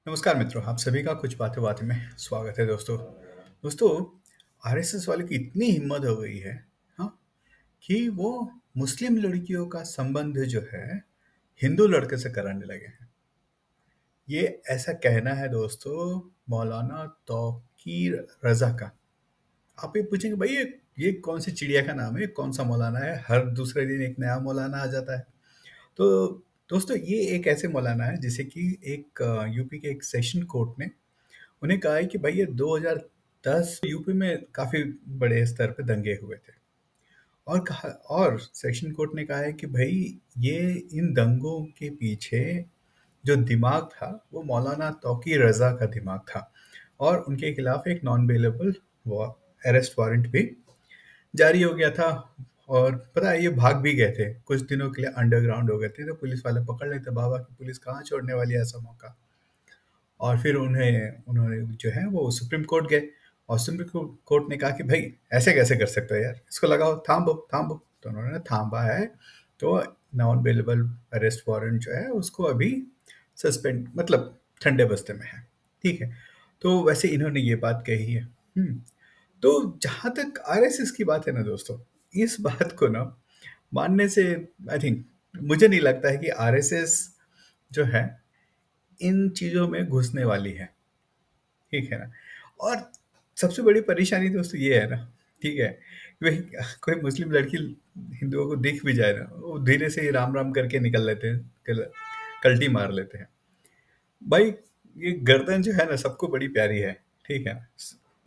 नमस्कार मित्रों, आप सभी का कुछ बातें बातें में स्वागत है दोस्तों। दोस्तों, आरएसएस वाले की इतनी हिम्मत हो गई है, हाँ, कि वो मुस्लिम लड़कियों का संबंध जो है हिंदू लड़के से कराने लगे हैं। ये ऐसा कहना है दोस्तों मौलाना तौकीर रजा का। आप ये पूछेंगे भाई ये कौन सी चिड़िया का नाम है, कौन सा मौलाना है, हर दूसरे दिन एक नया मौलाना आ जाता है। तो दोस्तों, ये एक ऐसे मौलाना है जिसे कि एक यूपी के एक सेशन कोर्ट ने उन्हें कहा है कि भाई ये 2010 यूपी में काफी बड़े स्तर पे दंगे हुए थे। और कहा, और सेशन कोर्ट ने कहा है कि भाई ये इन दंगों के पीछे जो दिमाग था वो मौलाना तौकी रजा का दिमाग था। और उनके खिलाफ एक नॉन बेलेबल अरेस्ट वारंट भी जारी हो गया था। और पता है ये भाग भी गए थे, कुछ दिनों के लिए अंडरग्राउंड हो गए थे, तो पुलिस वाले पकड़ लेते, बाबा की पुलिस कहाँ छोड़ने वाली है ऐसा मौका। और फिर उन्होंने जो है वो सुप्रीम कोर्ट गए। और सुप्रीम कोर्ट ने कहा कि भाई ऐसे कैसे कर सकते हो यार, इसको लगाओ, थाम्बो थाम्बो। तो उन्होंने थाम्बा है। तो नॉन बेलेबल अरेस्ट वारंट जो है उसको अभी सस्पेंड, मतलब ठंडे बस्ते में है। ठीक है। तो वैसे इन्होंने ये बात कही है। तो जहां तक आरएसएस की बात है ना दोस्तों, इस बात को ना मानने से आई थिंक मुझे नहीं लगता है कि आरएसएस जो है इन चीजों में घुसने वाली है। ठीक है ना। और सबसे बड़ी परेशानी दोस्तों ये है ना, ठीक है, कि भाई कोई मुस्लिम लड़की हिंदुओं को दिख भी जाए ना, वो धीरे से ही राम राम करके निकल लेते हैं, कल्टी मार लेते हैं। भाई ये गर्दन जो है ना सबको बड़ी प्यारी है। ठीक है ना।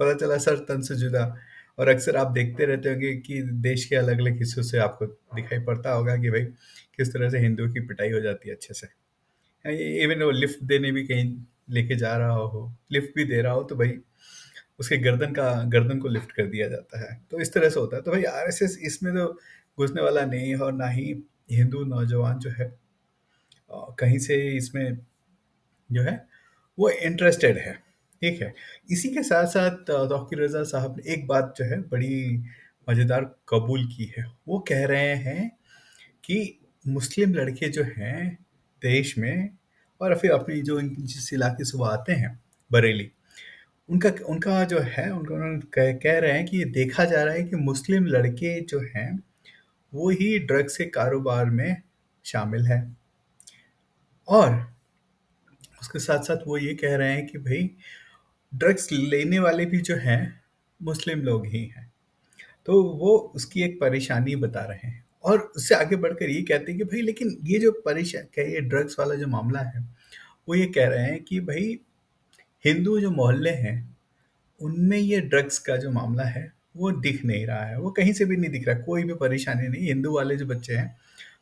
पता चला सर तन से जुदा। और अक्सर आप देखते रहते होंगे कि देश के अलग अलग हिस्सों से आपको दिखाई पड़ता होगा कि भाई किस तरह से हिंदुओं की पिटाई हो जाती है अच्छे से। इवन वो लिफ्ट देने भी कहीं लेके जा रहा हो, लिफ्ट भी दे रहा हो, तो भाई उसके गर्दन को लिफ्ट कर दिया जाता है। तो इस तरह से होता है। तो भाई आरएसएस इसमें तो घुसने वाला नहीं है, और ना ही हिंदू नौजवान जो है कहीं से इसमें जो है वो इंटरेस्टेड है। ठीक है। इसी के साथ साथ तौकीर रजा साहब ने एक बात जो है बड़ी मजेदार कबूल की है। वो कह रहे हैं कि मुस्लिम लड़के जो हैं देश में, और फिर अपनी जो जिस इलाके से वो आते हैं, बरेली, उनका उनका जो है उनका उन्होंने कह रहे हैं कि ये देखा जा रहा है कि मुस्लिम लड़के जो हैं वो ही ड्रग्स के कारोबार में शामिल है। और उसके साथ साथ वो ये कह रहे हैं कि भाई ड्रग्स लेने वाले भी जो हैं मुस्लिम लोग ही हैं। तो वो उसकी एक परेशानी बता रहे हैं। और उससे आगे बढ़कर ये कहते हैं कि भाई लेकिन ये जो परेशान ये ड्रग्स वाला जो मामला है, वो ये कह रहे हैं कि भाई हिंदू जो मोहल्ले हैं उनमें ये ड्रग्स का जो मामला है वो दिख नहीं रहा है, वो कहीं से भी नहीं दिख रहा है, कोई भी परेशानी नहीं। हिंदू वाले जो बच्चे हैं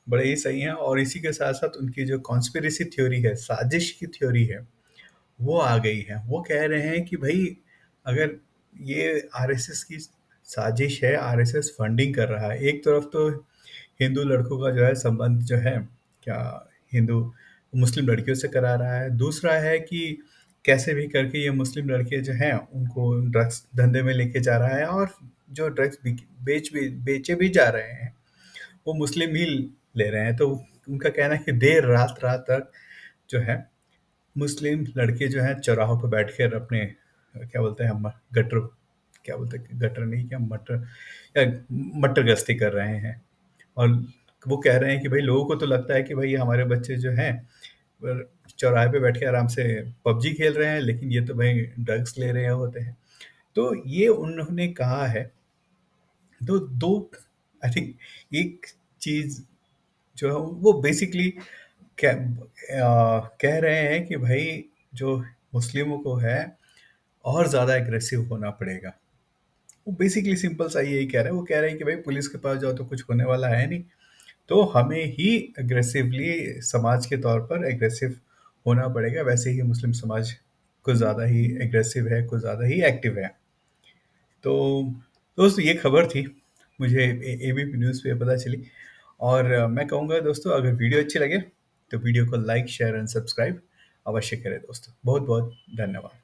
बड़े ही सही हैं। और इसी के साथ साथ उनकी जो कॉन्स्पिरेसी थ्योरी है, साजिश की थ्योरी है, वो आ गई है। वो कह रहे हैं कि भाई अगर ये आरएसएस की साजिश है, आरएसएस फंडिंग कर रहा है, एक तरफ तो हिंदू लड़कों का जो है संबंध जो है क्या हिंदू मुस्लिम लड़कियों से करा रहा है, दूसरा है कि कैसे भी करके ये मुस्लिम लड़के जो हैं उनको ड्रग्स धंधे में लेके जा रहा है। और जो ड्रग्स बेचे भी जा रहे हैं वो मुस्लिम ही ले रहे हैं। तो उनका कहना है कि देर रात रात तक जो है मुस्लिम लड़के जो हैं चौराहों पर बैठकर अपने क्या बोलते हैं गटर, क्या बोलते हैं गटर नहीं, क्या मटर, या मटर गश्ती कर रहे हैं। और वो कह रहे हैं कि भाई लोगों को तो लगता है कि भाई हमारे बच्चे जो हैं चौराहे पे बैठ के आराम से पबजी खेल रहे हैं, लेकिन ये तो भाई ड्रग्स ले रहे होते हैं। तो ये उन्होंने कहा है। तो दो आई थिंक एक चीज जो है वो बेसिकली कह रहे हैं कि भाई जो मुस्लिमों को है और ज़्यादा एग्रेसिव होना पड़ेगा। वो बेसिकली सिंपल सा यही कह रहे हैं। वो कह रहे हैं कि भाई पुलिस के पास जाओ तो कुछ होने वाला है नहीं, तो हमें ही एग्रेसिवली समाज के तौर पर एग्रेसिव होना पड़ेगा। वैसे ही मुस्लिम समाज कुछ ज़्यादा ही एग्रेसिव है, कुछ ज़्यादा ही एक्टिव है। तो दोस्तों ये खबर थी, मुझे एबीपी न्यूज़ पे पता चली। और मैं कहूँगा दोस्तों अगर वीडियो अच्छी लगे तो वीडियो को लाइक शेयर एंड सब्सक्राइब अवश्य करें दोस्तों। बहुत बहुत धन्यवाद।